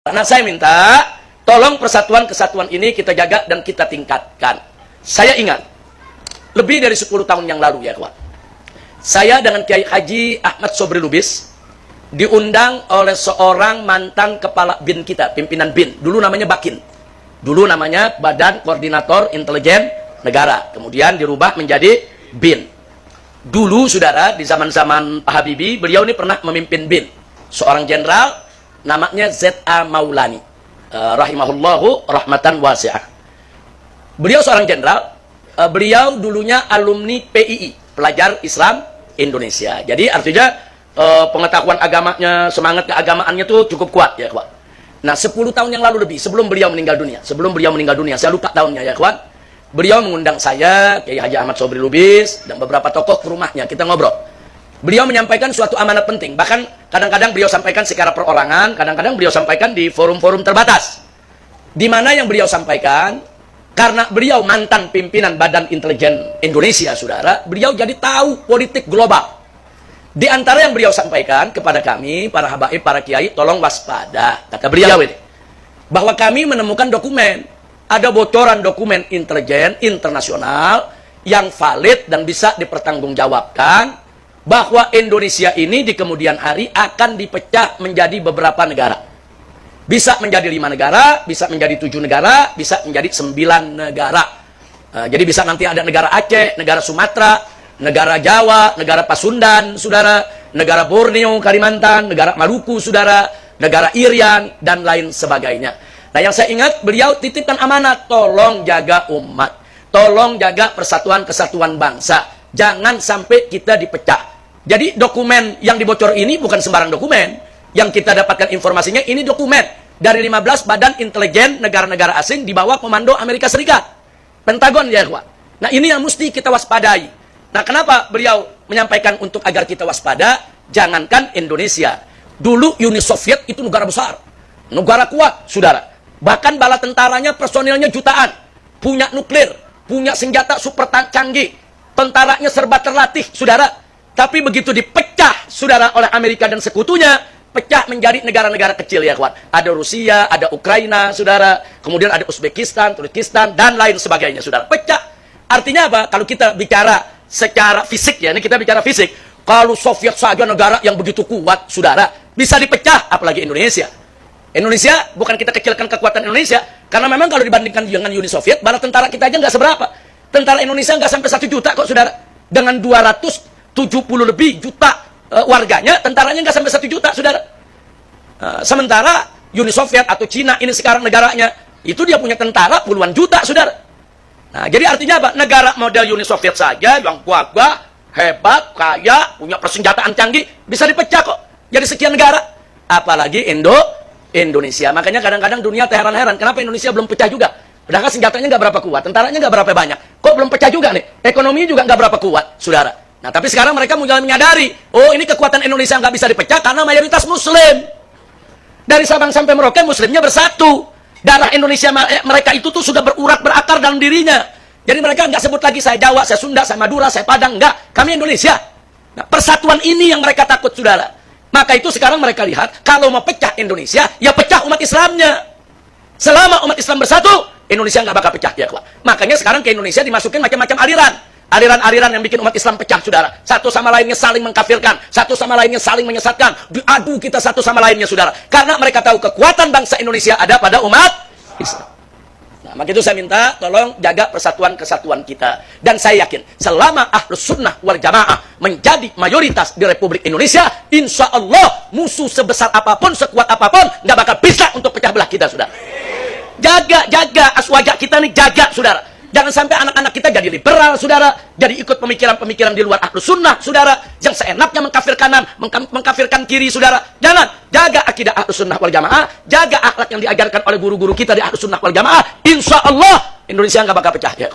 Karena saya minta, tolong persatuan kesatuan ini kita jaga dan kita tingkatkan. Saya ingat, lebih dari 10 tahun yang lalu ya kawan. Saya dengan Kiai Haji Ahmad Sobri Lubis diundang oleh seorang mantan kepala BIN kita, pimpinan BIN. Dulu namanya Bakin. Dulu namanya Badan Koordinator Intelijen Negara. Kemudian dirubah menjadi BIN. Dulu saudara, di zaman-zaman Pak Habibie, beliau ini pernah memimpin BIN. Seorang jenderal namanya Z.A. Maulani. Rahimahullahu rahmatan wasi'ah. Beliau seorang jenderal. Beliau dulunya alumni PII, Pelajar Islam Indonesia. Jadi artinya pengetahuan agamanya, semangat keagamaannya itu cukup kuat ya kawan. Nah 10 tahun yang lalu lebih, sebelum beliau meninggal dunia, saya lupa tahunnya ya kawan, beliau mengundang saya, Kiai Haji Ahmad Sobri Lubis, dan beberapa tokoh ke rumahnya, kita ngobrol. Beliau menyampaikan suatu amanat penting, bahkan kadang-kadang beliau sampaikan secara perorangan, kadang-kadang beliau sampaikan di forum-forum terbatas. Di mana yang beliau sampaikan, karena beliau mantan pimpinan Badan Intelijen Indonesia, saudara, beliau jadi tahu politik global. Di antara yang beliau sampaikan kepada kami, para habaib, para kiai, tolong waspada, kata beliau ini, bahwa kami menemukan dokumen, ada bocoran dokumen intelijen internasional yang valid dan bisa dipertanggungjawabkan, bahwa Indonesia ini di kemudian hari akan dipecah menjadi beberapa negara. Bisa menjadi 5 negara, bisa menjadi 7 negara, bisa menjadi 9 negara. Jadi bisa nanti ada negara Aceh, negara Sumatera, negara Jawa, negara Pasundan, saudara, negara Borneo, Kalimantan, negara Maluku, saudara, negara Irian, dan lain sebagainya. Nah yang saya ingat, beliau titipkan amanat, tolong jaga umat, tolong jaga persatuan kesatuan bangsa, jangan sampai kita dipecah. Jadi dokumen yang dibocor ini bukan sembarang dokumen. Yang kita dapatkan informasinya, ini dokumen dari 15 badan intelijen negara-negara asing di bawah komando Amerika Serikat. Pentagon ya kawan. Nah ini yang mesti kita waspadai. Nah kenapa beliau menyampaikan untuk agar kita waspada? Jangankan Indonesia. Dulu Uni Soviet itu negara besar. Negara kuat, saudara. Bahkan bala tentaranya, personilnya jutaan. Punya nuklir, punya senjata super canggih. Tentaranya serba terlatih, saudara. Tapi begitu dipecah, saudara, oleh Amerika dan sekutunya, pecah menjadi negara-negara kecil ya kawan. Ada Rusia, ada Ukraina, saudara. Kemudian ada Uzbekistan, Turkistan, dan lain sebagainya, saudara. Pecah. Artinya apa? Kalau kita bicara secara fisik ya, ini kita bicara fisik. Kalau Soviet saja negara yang begitu kuat, saudara, bisa dipecah, apalagi Indonesia. Indonesia, bukan kita kecilkan kekuatan Indonesia, karena memang kalau dibandingkan dengan Uni Soviet, bala tentara kita aja nggak seberapa. Tentara Indonesia nggak sampai 1 juta kok, saudara. Dengan 270 lebih juta warganya, tentaranya nggak sampai 1 juta, saudara. Sementara Uni Soviet atau Cina ini sekarang negaranya, itu dia punya tentara puluhan juta, saudara. Nah, jadi artinya apa? Negara model Uni Soviet saja, yang gagah, hebat, kaya, punya persenjataan canggih, bisa dipecah kok. Jadi sekian negara. Apalagi Indonesia. Makanya kadang-kadang dunia terheran-heran, kenapa Indonesia belum pecah juga? Padahal senjatanya nggak berapa kuat, tentaranya nggak berapa banyak. Kok belum pecah juga nih? Ekonominya juga nggak berapa kuat, saudara. Nah, tapi sekarang mereka mulai menyadari, oh ini kekuatan Indonesia nggak bisa dipecah karena mayoritas Muslim. Dari Sabang sampai Merauke, Muslimnya bersatu. Darah Indonesia mereka itu tuh sudah berurat, berakar dalam dirinya. Jadi mereka nggak sebut lagi saya Jawa, saya Sunda, saya Madura, saya Padang. Nggak, kami Indonesia. Nah, persatuan ini yang mereka takut, saudara. Maka itu sekarang mereka lihat, kalau mau pecah Indonesia, ya pecah umat Islamnya. Selama umat Islam bersatu, Indonesia nggak bakal pecah ya, kawan. Makanya sekarang ke Indonesia dimasukin macam-macam aliran. Aliran-aliran yang bikin umat Islam pecah, saudara. Satu sama lainnya saling mengkafirkan. Satu sama lainnya saling menyesatkan. Diadu kita satu sama lainnya, saudara. Karena mereka tahu kekuatan bangsa Indonesia ada pada umat Islam. Nah, maka itu saya minta, tolong jaga persatuan kesatuan kita. Dan saya yakin, selama Ahlus Sunnah wal Jamaah menjadi mayoritas di Republik Indonesia, insya Allah musuh sebesar apapun, sekuat apapun, nggak bakal bisa untuk pecah belah kita, saudara. Jaga aswaja kita nih, jaga, saudara. Jangan sampai anak-anak kita jadi liberal, saudara. Jadi ikut pemikiran-pemikiran di luar Ahlus Sunnah, saudara. Yang seenaknya mengkafir kanan, mengkafirkan kiri, saudara. Jangan. Jaga akidah Ahlus Sunnah wal Jamaah. Jaga akhlak yang diajarkan oleh guru-guru kita di Ahlus Sunnah wal Jamaah. Insya Allah Indonesia nggak bakal pecah. Ya,